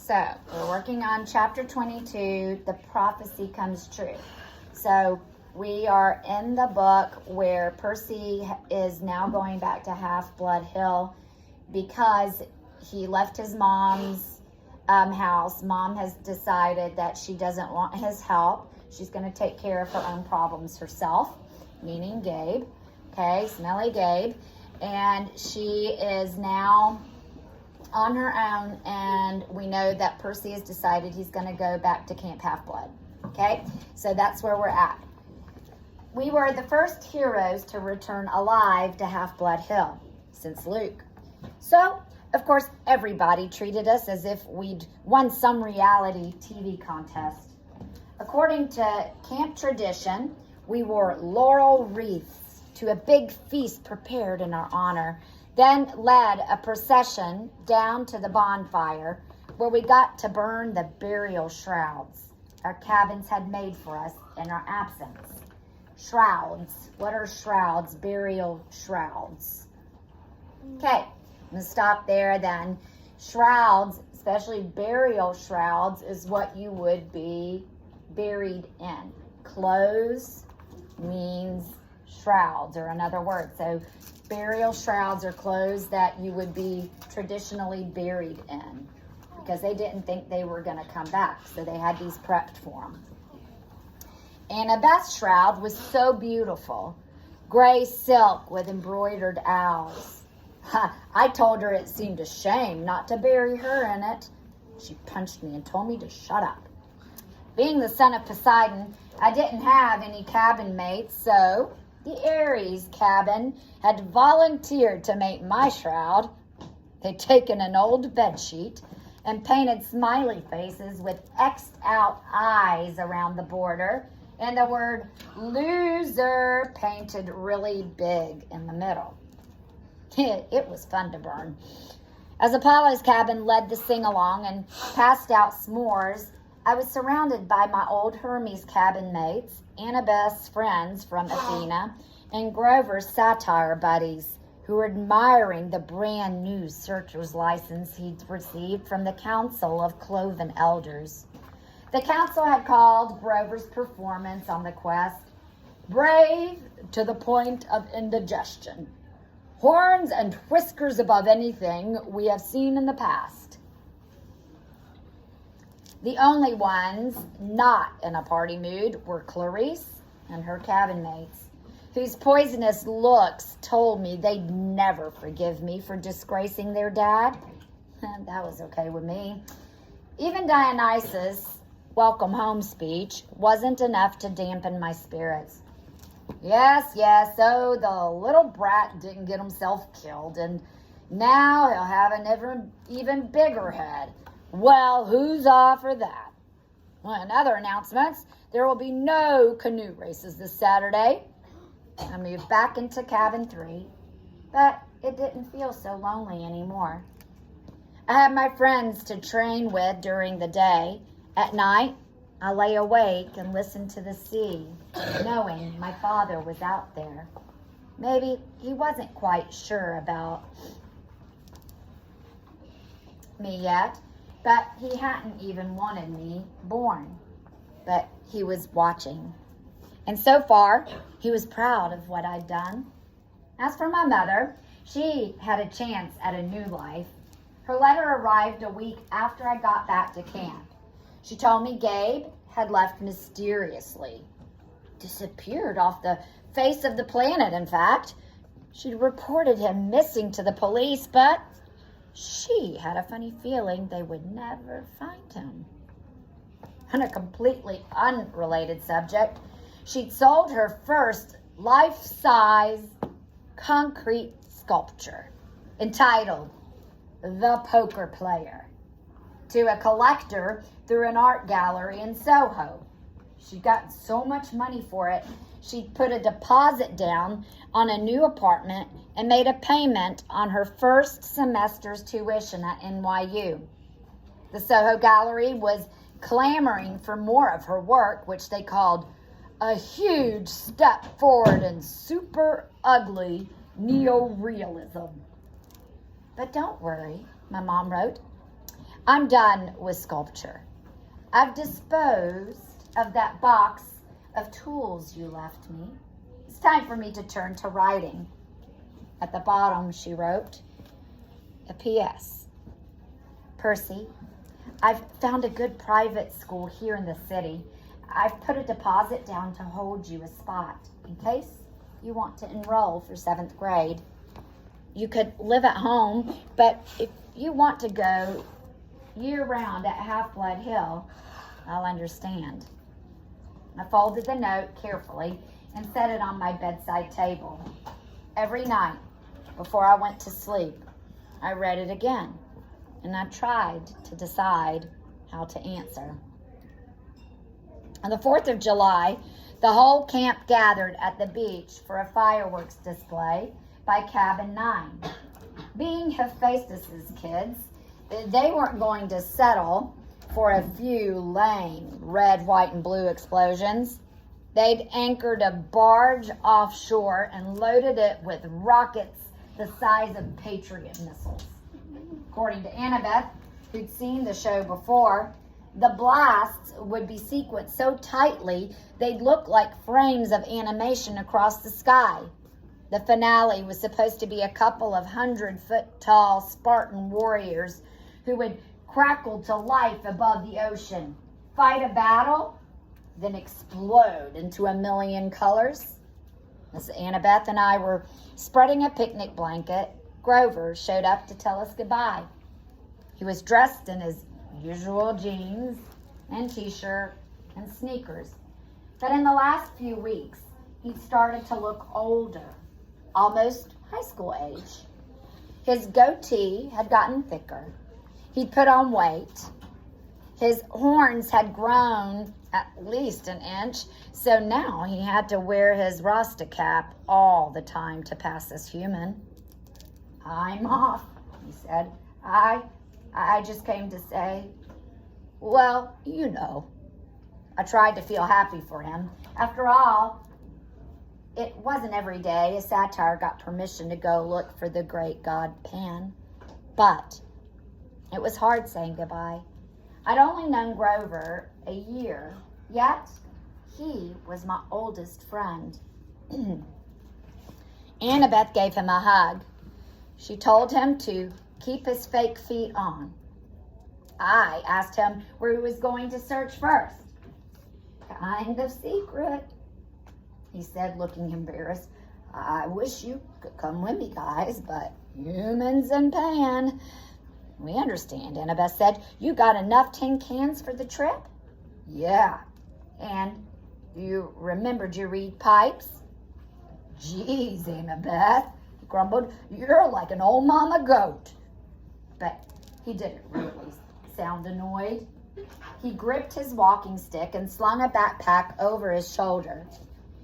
So we're working on chapter 22, the prophecy comes true. So we are in the book where Percy is now going back to Half-Blood Hill because he left his mom's house. Mom has decided that she doesn't want his help. She's going to take care of her own problems herself, meaning Gabe. Okay, smelly Gabe. And she is now on her own, and we know that Percy has decided he's going to go back to Camp Half-Blood. Okay, so that's where we're at. We were the first heroes to return alive to Half-Blood Hill since Luke. So, of course, everybody treated us as if we'd won some reality TV contest. According to camp tradition, we wore laurel wreaths to a big feast prepared in our honor, then led a procession down to the bonfire where we got to burn the burial shrouds our cabins had made for us in our absence. Shrouds. What are shrouds? Burial shrouds. Okay, I'm going to stop there then. Shrouds, especially burial shrouds, is what you would be buried in. Clothes means shrouds, or another word. So burial shrouds are clothes that you would be traditionally buried in because they didn't think they were going to come back. So they had these prepped for them. Annabeth's shroud was so beautiful. Gray silk with embroidered owls. I told her it seemed a shame not to bury her in it. She punched me and told me to shut up. Being the son of Poseidon, I didn't have any cabin mates, so the Ares cabin had volunteered to make my shroud. They'd taken an old bedsheet and painted smiley faces with X'd out eyes around the border and the word loser painted really big in the middle. It was fun to burn. As Apollo's cabin led the sing-along and passed out s'mores, I was surrounded by my old Hermes cabin mates, Annabeth's friends from Athena, and Grover's satire buddies who were admiring the brand new searcher's license he'd received from the Council of Cloven Elders. The council had called Grover's performance on the quest brave to the point of indigestion. Horns and whiskers above anything we have seen in the past. The only ones not in a party mood were Clarice and her cabin mates, whose poisonous looks told me they'd never forgive me for disgracing their dad. That was okay with me. Even Dionysus' welcome home speech wasn't enough to dampen my spirits. Yes, so the little brat didn't get himself killed, and now he'll have an even bigger head. Well, who's all for that? Well, in other announcements, there will be no canoe races this Saturday. I moved back into cabin 3, but it didn't feel so lonely anymore. I had my friends to train with during the day. At night, I lay awake and listened to the sea, knowing my father was out there. Maybe he wasn't quite sure about me yet, but he hadn't even wanted me born. But he was watching. And so far, he was proud of what I'd done. As for my mother, she had a chance at a new life. Her letter arrived a week after I got back to camp. She told me Gabe had left mysteriously. Disappeared off the face of the planet, in fact. She'd reported him missing to the police, but she had a funny feeling they would never find him. On a completely unrelated subject, she'd sold her first life-size concrete sculpture entitled The Poker Player to a collector through an art gallery in Soho. She'd gotten so much money for it, she'd put a deposit down on a new apartment and made a payment on her first semester's tuition at NYU. The Soho Gallery was clamoring for more of her work, which they called a huge step forward in super ugly neo-realism. But don't worry, my mom wrote. I'm done with sculpture. I've disposed of that box of tools you left me. It's time for me to turn to writing. At the bottom, she wrote a P.S. Percy, I've found a good private school here in the city. I've put a deposit down to hold you a spot in case you want to enroll for 7th grade. You could live at home, but if you want to go year-round at Half-Blood Hill, I'll understand. I folded the note carefully and set it on my bedside table. Every night before I went to sleep, I read it again, and I tried to decide how to answer. On the 4th of July, the whole camp gathered at the beach for a fireworks display by Cabin 9. Being Hephaestus's kids, they weren't going to settle for a few lame red, white, and blue explosions. They'd anchored a barge offshore and loaded it with rockets the size of Patriot missiles. According to Annabeth, who'd seen the show before, the blasts would be sequenced so tightly they'd look like frames of animation across the sky. The finale was supposed to be a couple of 100-foot-tall Spartan warriors who would crackle to life above the ocean, fight a battle, then explode into a million colors. As Annabeth and I were spreading a picnic blanket, Grover showed up to tell us goodbye. He was dressed in his usual jeans and t-shirt and sneakers. But in the last few weeks, he'd started to look older, almost high school age. His goatee had gotten thicker. He'd put on weight. His horns had grown at least an inch, so now he had to wear his Rasta cap all the time to pass as human. I'm off, he said. I just came to say, well, you know. I tried to feel happy for him. After all, it wasn't every day a satyr got permission to go look for the great god Pan. But it was hard saying goodbye. I'd only known Grover a year, yet he was my oldest friend. Annabeth gave him a hug. She told him to keep his fake feet on. I asked him where he was going to search first. Kind of secret, he said, looking embarrassed. I wish you could come with me, guys, but humans and Pan. We understand, Annabeth said. You got enough tin cans for the trip? Yeah. And you remembered your reed pipes? Geez, Annabeth, he grumbled. You're like an old mama goat. But he didn't really sound annoyed. He gripped his walking stick and slung a backpack over his shoulder.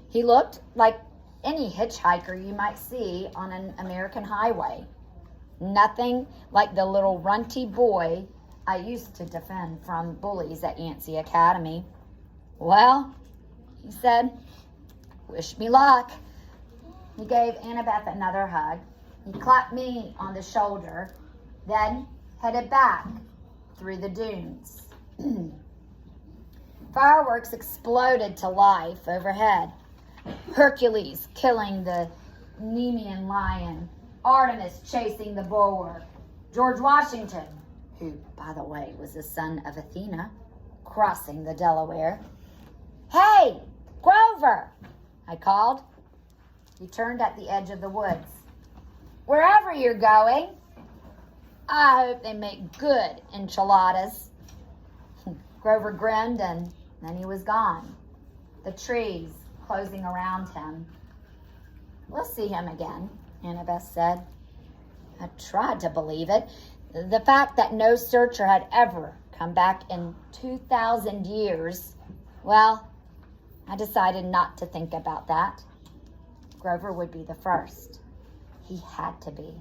He looked like any hitchhiker you might see on an American highway. Nothing like the little runty boy I used to defend from bullies at Yancey Academy. Well, he said, wish me luck. He gave Annabeth another hug. He clapped me on the shoulder, then headed back through the dunes. Fireworks exploded to life overhead. Hercules killing the Nemean lion, Artemis chasing the bulwark, George Washington, who, by the way, was the son of Athena, crossing the Delaware. Hey, Grover, I called. He turned at the edge of the woods. Wherever you're going, I hope they make good enchiladas. Grover grinned, and then he was gone, the trees closing around him. We'll see him again, Annabeth said. I tried to believe it. The fact that no searcher had ever come back in 2,000 years, well, I decided not to think about that. Grover would be the first. He had to be.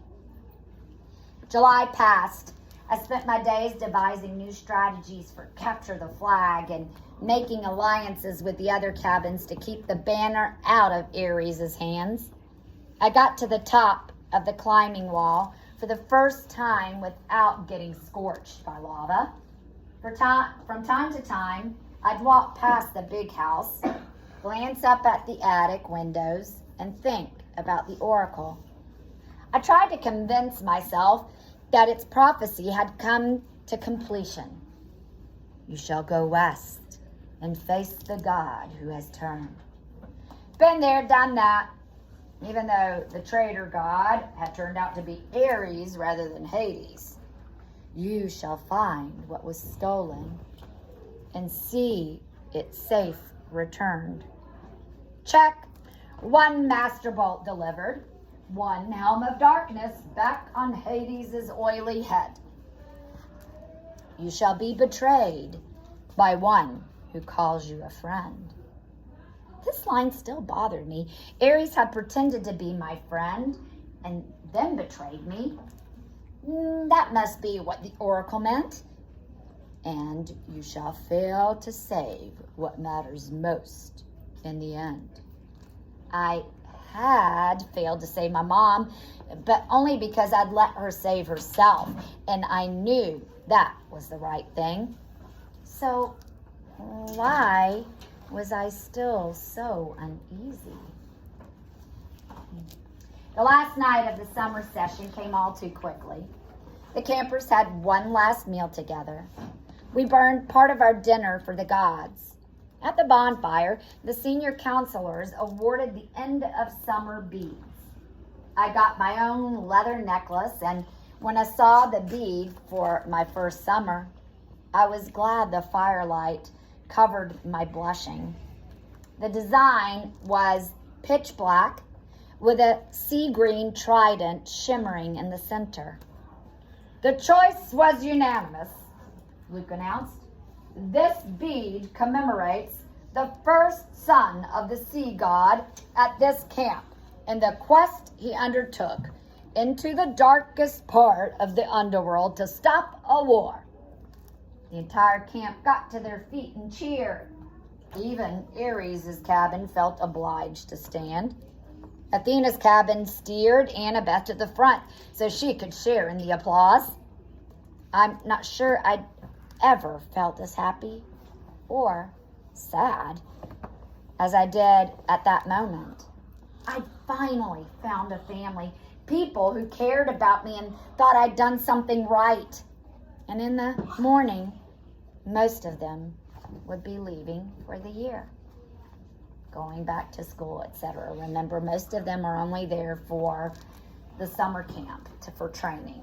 July passed. I spent my days devising new strategies for capture the flag and making alliances with the other cabins to keep the banner out of Ares' hands. I got to the top of the climbing wall for the first time without getting scorched by lava. From time to time, I'd walk past the big house, glance up at the attic windows, and think about the oracle. I tried to convince myself that its prophecy had come to completion. You shall go west and face the God who has turned. Been there, done that, even though the traitor god had turned out to be Ares rather than Hades. You shall find what was stolen and see it safe returned. Check. 1 master bolt delivered. 1 helm of darkness back on Hades' oily head. You shall be betrayed by one who calls you a friend. This line still bothered me. Ares had pretended to be my friend and then betrayed me. That must be what the oracle meant. And you shall fail to save what matters most in the end. I had failed to save my mom, but only because I'd let her save herself, and I knew that was the right thing. So why was I still so uneasy? The last night of the summer session came all too quickly. The campers had one last meal together. We burned part of our dinner for the gods. At the bonfire, the senior counselors awarded the end of summer beads. I got my own leather necklace, and when I saw the bead for my first summer, I was glad the firelight covered my blushing. The design was pitch black with a sea green trident shimmering in the center. The choice was unanimous, Luke announced. This bead commemorates the first son of the sea god at this camp and the quest he undertook into the darkest part of the underworld to stop a war. The entire camp got to their feet and cheered. Even Ares' cabin felt obliged to stand. Athena's cabin steered Annabeth to the front so she could share in the applause. I'm not sure I'd ever felt as happy or sad as I did at that moment. I finally found a family, people who cared about me and thought I'd done something right. And in the morning, most of them would be leaving for the year, going back to school, etc. Remember, most of them are only there for the summer camp for training.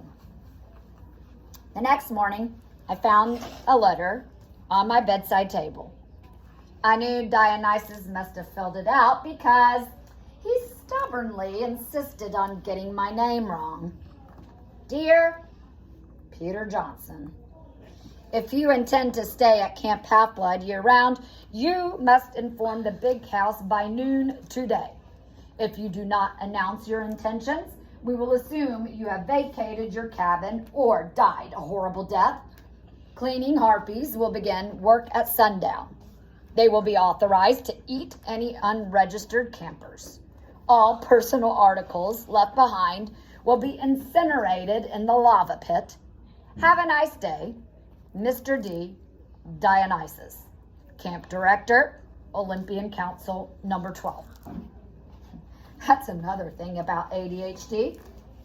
The next morning, I found a letter on my bedside table. I knew Dionysus must have filled it out because he stubbornly insisted on getting my name wrong. Dear Peter Johnson, if you intend to stay at Camp Half-Blood year-round, you must inform the big house by noon today. If you do not announce your intentions, we will assume you have vacated your cabin or died a horrible death. Cleaning harpies will begin work at sundown. They will be authorized to eat any unregistered campers. All personal articles left behind will be incinerated in the lava pit. Have a nice day, Mr. D. Dionysus, Camp Director, Olympian Council, number 12. That's another thing about ADHD.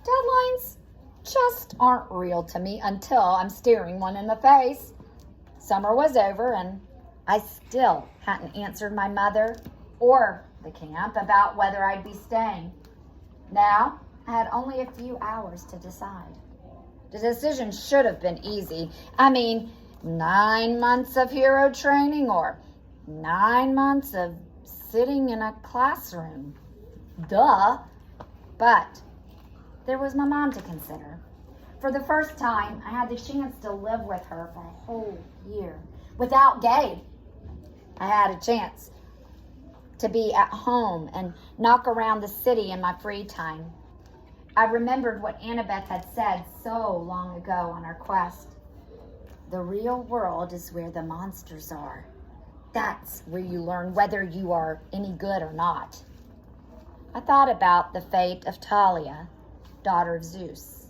Deadlines just aren't real to me until I'm staring one in the face. Summer was over and I still hadn't answered my mother or the camp about whether I'd be staying. Now, I had only a few hours to decide. The decision should have been easy. 9 months of hero training or 9 months of sitting in a classroom. Duh. But there was my mom to consider. For the first time, I had the chance to live with her for a whole year without Gabe. I had a chance to be at home and knock around the city in my free time. I remembered what Annabeth had said so long ago on our quest. The real world is where the monsters are. That's where you learn whether you are any good or not. I thought about the fate of Talia, daughter of Zeus.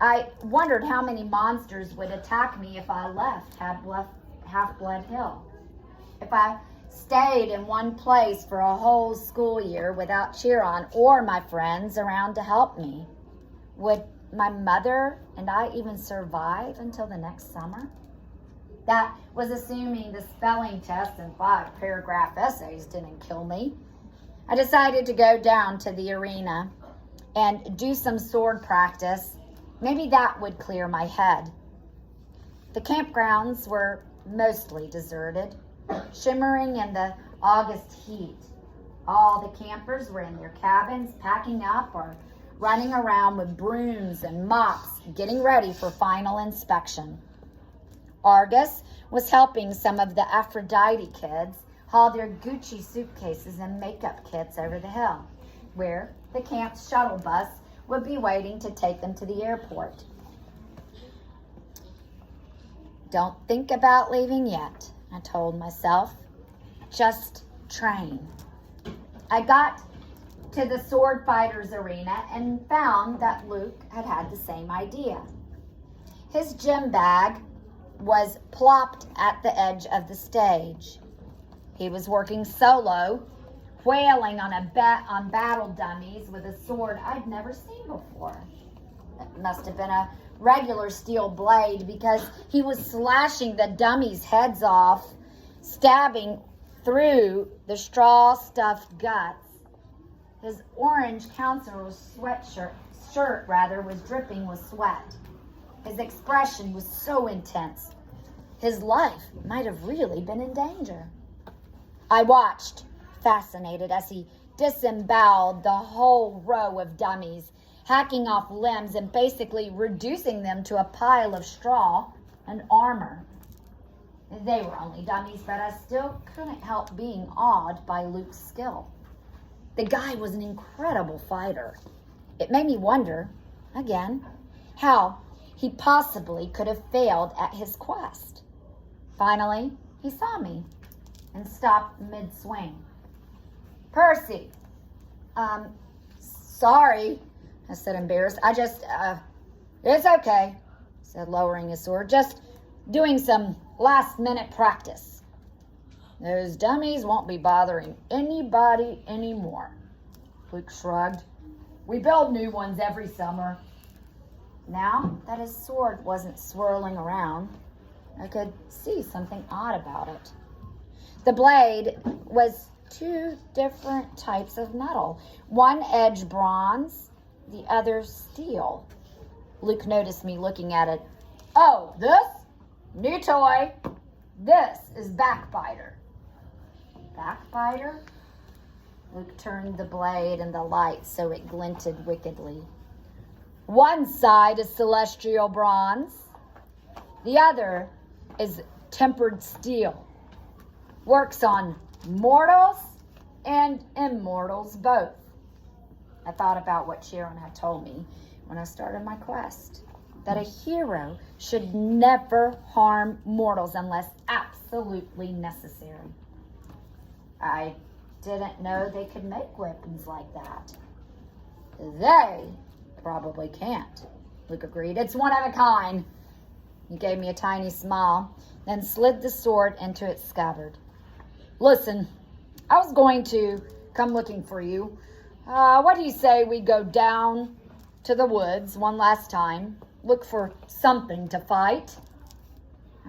I wondered how many monsters would attack me if I left Half-Blood Hill. If I stayed in one place for a whole school year without Chiron or my friends around to help me. Would my mother and I even survive until the next summer? That was assuming the spelling test and 5-paragraph essays didn't kill me. I decided to go down to the arena and do some sword practice. Maybe that would clear my head. The campgrounds were mostly deserted, shimmering in the August heat. All the campers were in their cabins, packing up or running around with brooms and mops, getting ready for final inspection. Argus was helping some of the Aphrodite kids haul their Gucci suitcases and makeup kits over the hill, where the camp's shuttle bus would be waiting to take them to the airport. Don't think about leaving yet, I told myself. Just train. I got to the sword fighters arena and found that Luke had the same idea. His gym bag was plopped at the edge of the stage. He was working solo, wailing on battle dummies with a sword I'd never seen before. It must have been a regular steel blade because he was slashing the dummies' heads off, stabbing through the straw-stuffed guts. His orange counselor's shirt was dripping with sweat. His expression was so intense. His life might have really been in danger. I watched, fascinated, as he disemboweled the whole row of dummies, hacking off limbs and basically reducing them to a pile of straw and armor. They were only dummies, but I still couldn't help being awed by Luke's skill. The guy was an incredible fighter. It made me wonder, again, how he possibly could have failed at his quest. Finally, he saw me and stopped mid-swing. Percy, sorry, I said, embarrassed. It's okay, said, lowering his sword. Just doing some last-minute practice. Those dummies won't be bothering anybody anymore. Luke shrugged. We build new ones every summer. Now that his sword wasn't swirling around, I could see something odd about it. The blade was 2 different types of metal. One edge bronze, the other steel. Luke noticed me looking at it. Oh, this? New toy. This is Backbiter. Backbiter? Luke turned the blade in the light so it glinted wickedly. One side is celestial bronze. The other is tempered steel. Works on mortals and immortals both. I thought about what Chiron had told me when I started my quest, that a hero should never harm mortals unless absolutely necessary. I didn't know they could make weapons like that. They probably can't, Luke agreed. It's one of a kind. He gave me a tiny smile, then slid the sword into its scabbard. Listen, I was going to come looking for you. What do you say we go down to the woods one last time, look for something to fight?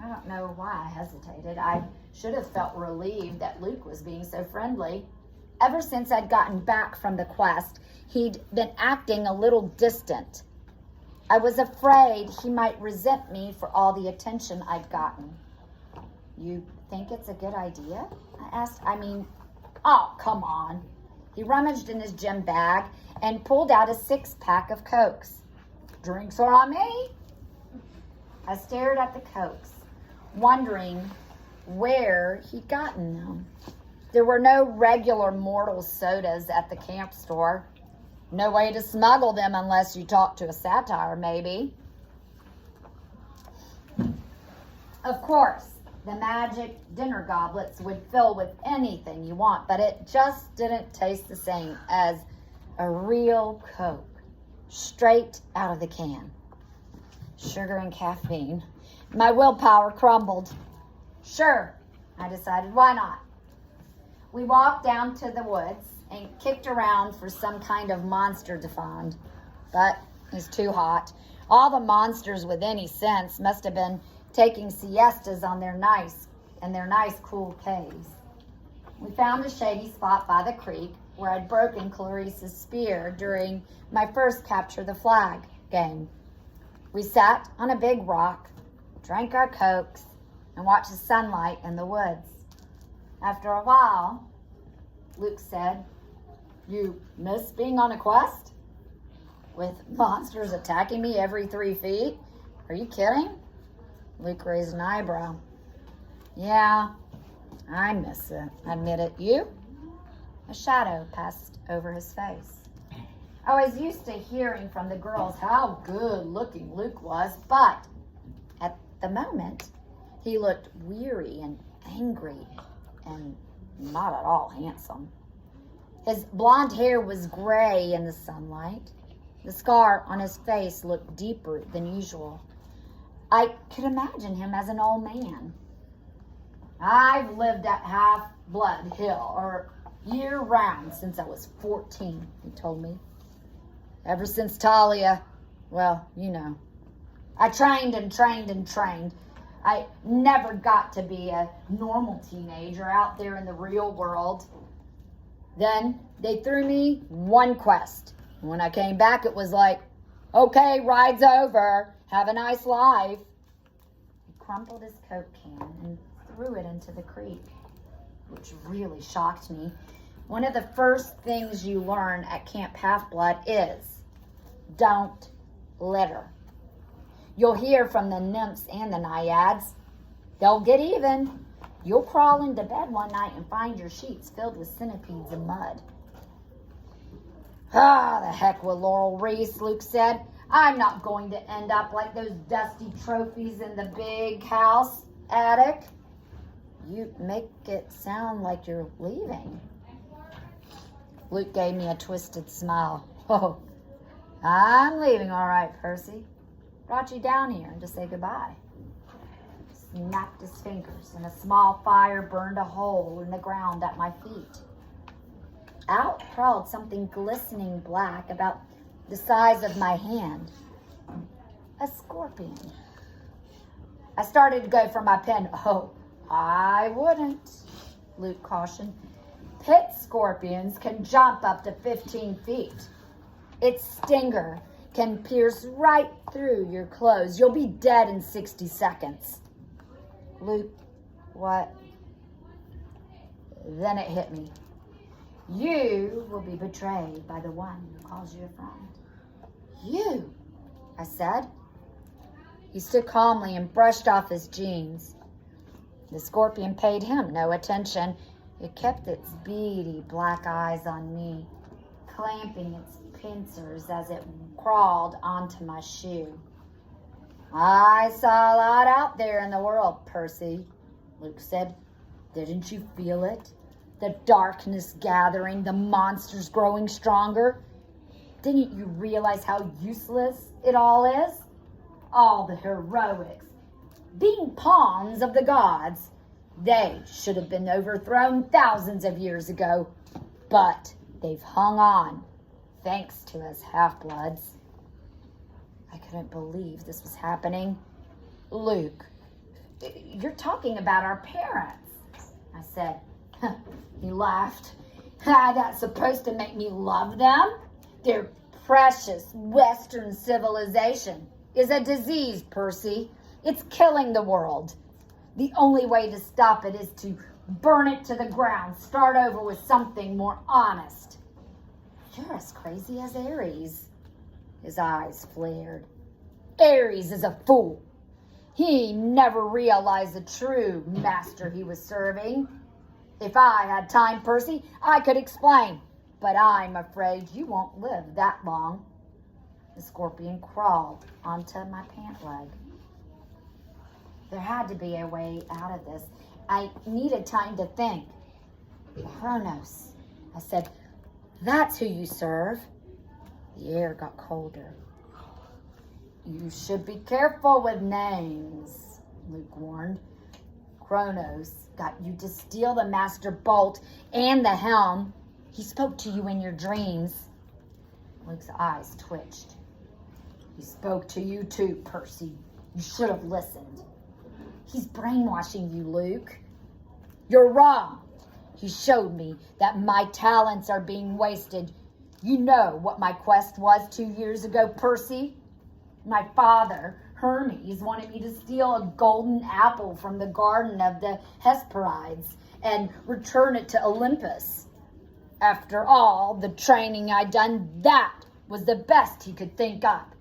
I don't know why I hesitated. I should have felt relieved that Luke was being so friendly. Ever since I'd gotten back from the quest, he'd been acting a little distant. I was afraid he might resent me for all the attention I'd gotten. You think it's a good idea? I asked. Oh, come on. He rummaged in his gym bag and pulled out a 6-pack of Cokes. Drinks are on me. I stared at the Cokes, wondering where he'd gotten them. There were no regular mortal sodas at the camp store. No way to smuggle them unless you talk to a satyr, maybe. Of course, the magic dinner goblets would fill with anything you want, but it just didn't taste the same as a real Coke, straight out of the can. sugar and caffeine. My willpower crumbled. Sure, I decided, why not? We walked down to the woods and kicked around for some kind of monster to find, but it was too hot. All the monsters with any sense must have been taking siestas on their nice cool caves. We found a shady spot by the creek where I'd broken Clarice's spear during my first capture the flag game. We sat on a big rock, drank our cokes, and watched the sunlight in the woods. After a while, Luke said, "You miss being on a quest? With monsters attacking me every 3 feet? Are you kidding?" Luke raised an eyebrow. "Yeah, I miss it," I admitted. "You?" A shadow passed over his face. I was used to hearing from the girls how good-looking Luke was, but at the moment, he looked weary and angry and not at all handsome. His blonde hair was gray in the sunlight. The scar on his face looked deeper than usual. I could imagine him as an old man. "I've lived at Half-Blood Hill, or year-round, since I was 14, he told me. "Ever since Talia, well, you know. I trained and trained and trained. I never got to be a normal teenager out there in the real world. Then they threw me one quest. When I came back, it was like, okay, ride's over. Have a nice life." He crumpled his Coke can and threw it into the creek, which really shocked me. One of the first things you learn at Camp Half-Blood is don't litter. You'll hear from the nymphs and the naiads. They'll get even. You'll crawl into bed one night and find your sheets filled with centipedes and mud. "Ah, the heck with Laurel Reese," Luke said. "I'm not going to end up like those dusty trophies in the big house attic." "You make it sound like you're leaving." Luke gave me a twisted smile. "Oh, I'm leaving all right, Percy. Brought you down here to say goodbye." Snapped his fingers, and a small fire burned a hole in the ground at my feet. Out crawled something glistening black about the size of my hand. A scorpion. I started to go for my pen. "Oh, I wouldn't," Luke cautioned. "Pit scorpions can jump up to 15 feet. Its stinger can pierce right through your clothes. You'll be dead in 60 seconds. "Luke, what?" Then it hit me. "You will be betrayed by the one who calls you a friend." "You?" I said. He stood calmly and brushed off his jeans. The scorpion paid him no attention. It kept its beady black eyes on me, clamping its pincers as it crawled onto my shoe. "I saw a lot out there in the world, Percy," Luke said. "Didn't you feel it? The darkness gathering, the monsters growing stronger. Didn't you realize how useless it all is? All the heroics, being pawns of the gods. They should have been overthrown thousands of years ago, but they've hung on, thanks to us Half-Bloods." I couldn't believe this was happening. "Luke, you're talking about our parents," I said. He laughed. "That's supposed to make me love them? Their precious Western civilization is a disease, Percy. It's killing the world. The only way to stop it is to burn it to the ground, start over with something more honest." "You're as crazy as Ares." His eyes flared. "Ares is a fool. He never realized the true master he was serving. If I had time, Percy, I could explain, but I'm afraid you won't live that long." The scorpion crawled onto my pant leg. There had to be a way out of this. I needed time to think. "Kronos," I said. "That's who you serve." The air got colder. You should be careful with names, Luke warned. Kronos got you to steal the master bolt and the helm. He spoke to you in your dreams. Luke's eyes twitched. He spoke to you too, Percy. You should have listened. He's brainwashing you, Luke. You're wrong. He showed me that my talents are being wasted. You know what my quest was 2 years ago, Percy? My father, Hermes, wanted me to steal a golden apple from the garden of the Hesperides and return it to Olympus. After all the training I'd done, that was the best he could think up.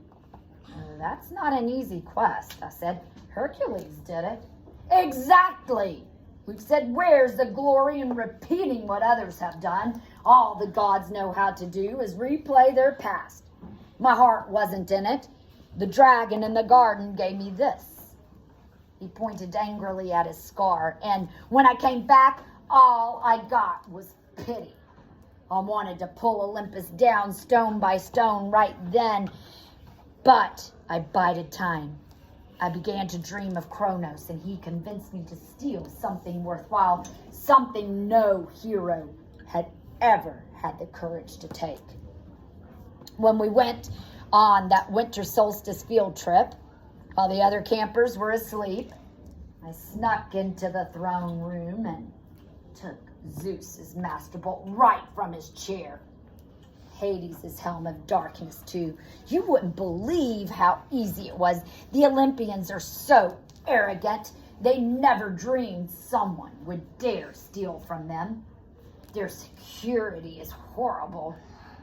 That's not an easy quest, I said. Hercules did it. Exactly. Luke said, where's the glory in repeating what others have done? All the gods know how to do is replay their past. My heart wasn't in it. The dragon in the garden gave me this. He pointed angrily at his scar, and when I came back, all I got was pity. I wanted to pull Olympus down stone by stone right then, but I bided time. I began to dream of Kronos, and he convinced me to steal something worthwhile, something no hero had ever had the courage to take. When we went on that winter solstice field trip, while the other campers were asleep, I snuck into the throne room and took Zeus's master bolt right from his chair. Hades' helm of darkness, too. You wouldn't believe how easy it was. The Olympians are so arrogant, they never dreamed someone would dare steal from them. Their security is horrible.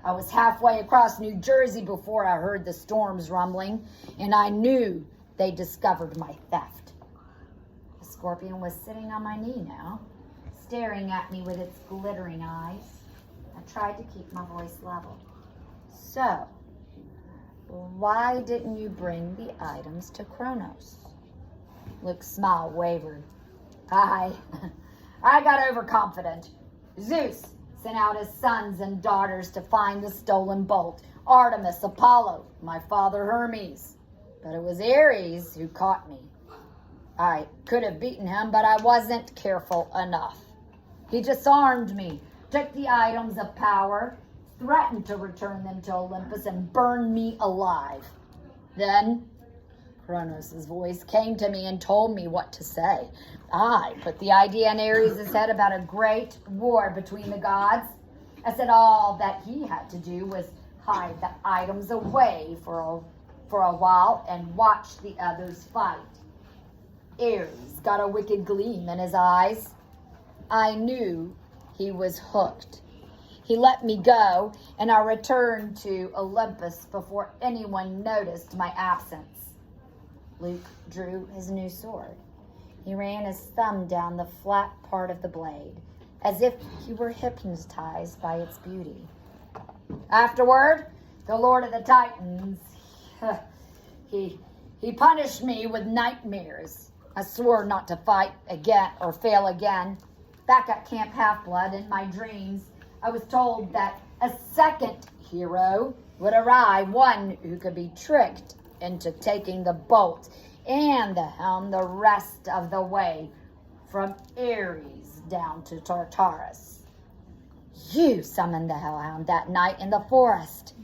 I was halfway across New Jersey before I heard the storms rumbling, and I knew they discovered my theft. The scorpion was sitting on my knee now, staring at me with its glittering eyes. I tried to keep my voice level. So, why didn't you bring the items to Kronos? Luke's smile wavered. I got overconfident. Zeus sent out his sons and daughters to find the stolen bolt. Artemis, Apollo, my father Hermes. But it was Ares who caught me. I could have beaten him, but I wasn't careful enough. He disarmed me, took the items of power, threatened to return them to Olympus, and burn me alive. Then Kronos' voice came to me and told me what to say. I put the idea in Ares' head about a great war between the gods. I said all that he had to do was hide the items away for a while and watch the others fight. Ares got a wicked gleam in his eyes. I knew he was hooked. He let me go, and I returned to Olympus before anyone noticed my absence. Luke drew his new sword. He ran his thumb down the flat part of the blade, as if he were hypnotized by its beauty. Afterward, the Lord of the Titans, he punished me with nightmares. I swore not to fight again or fail again. Back at Camp Half-Blood, in my dreams, I was told that a second hero would arrive, one who could be tricked into taking the bolt and the helm the rest of the way from Ares down to Tartarus. You summoned the hellhound that night in the forest.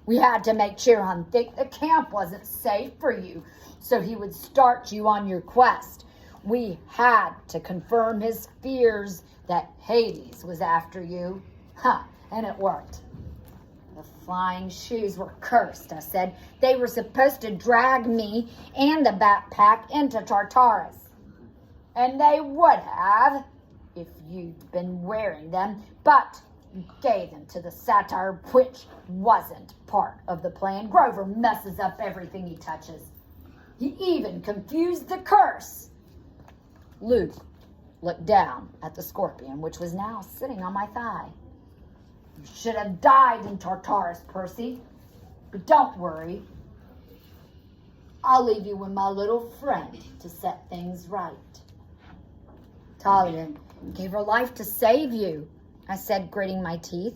We had to make Chiron think the camp wasn't safe for you, so he would start you on your quest. We had to confirm his fears that Hades was after you. And it worked. The flying shoes were cursed, I said. They were supposed to drag me and the backpack into Tartarus. And they would have if you'd been wearing them, but you gave them to the satyr, which wasn't part of the plan. Grover messes up everything he touches. He even confused the curse. Luke looked down at the scorpion, which was now sitting on my thigh. You should have died in Tartarus, Percy. But don't worry. I'll leave you with my little friend to set things right. Talia gave her life to save you, I said, gritting my teeth.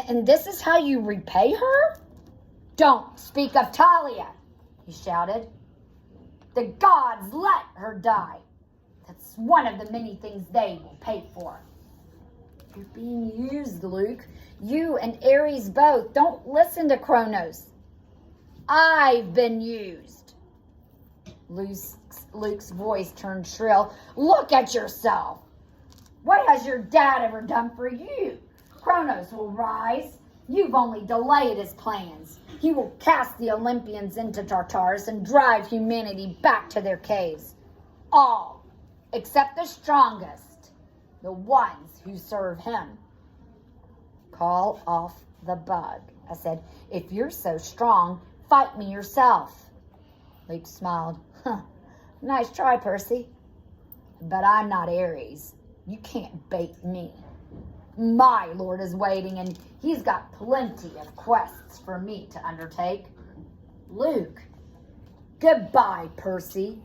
And this is how you repay her? Don't speak of Talia. he shouted. The gods let her die. That's one of the many things they will pay for. You're being used, Luke. You and Ares both. Don't listen to Kronos. I've been used. Luke's voice turned shrill. Look at yourself. What has your dad ever done for you? Kronos will rise. You've only delayed his plans. He will cast the Olympians into Tartarus and drive humanity back to their caves. All, except the strongest, the ones who serve him. Call off the bug, I said. If you're so strong, fight me yourself. Luke smiled. Nice try, Percy. But I'm not Ares. You can't bait me. My lord is waiting, and he's got plenty of quests for me to undertake. Luke, goodbye, Percy.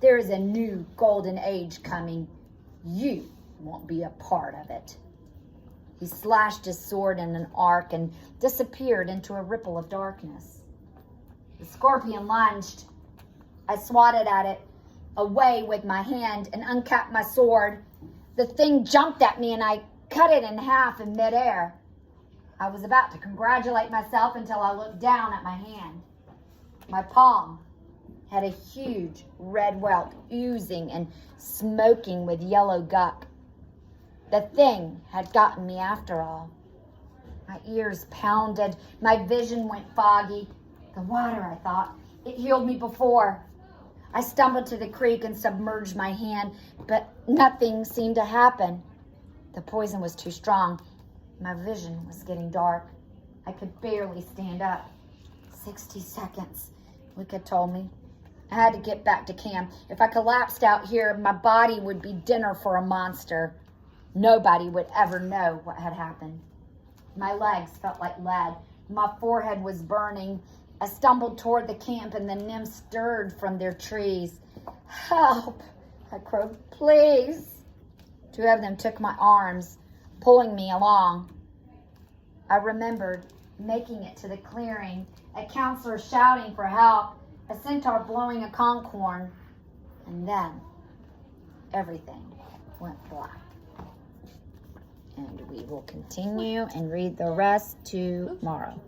There is a new golden age coming. You won't be a part of it. He slashed his sword in an arc and disappeared into a ripple of darkness. The scorpion lunged. I swatted at it away with my hand and uncapped my sword. The thing jumped at me and I cut it in half in midair. I was about to congratulate myself until I looked down at my hand. My palm had a huge red welt oozing and smoking with yellow guck. The thing had gotten me after all. My ears pounded. My vision went foggy. The water, I thought. It healed me before. I stumbled to the creek and submerged my hand, but nothing seemed to happen. The poison was too strong. My vision was getting dark. I could barely stand up. 60 seconds, Luke had told me. I had to get back to camp. If I collapsed out here, my body would be dinner for a monster. Nobody would ever know what had happened. My legs felt like lead. My forehead was burning. I stumbled toward the camp and the nymphs stirred from their trees. Help, I crowed, please. Two of them took my arms, pulling me along. I remembered making it to the clearing, a counselor shouting for help, a centaur blowing a conch horn, and then everything went black. And we will continue and read the rest tomorrow.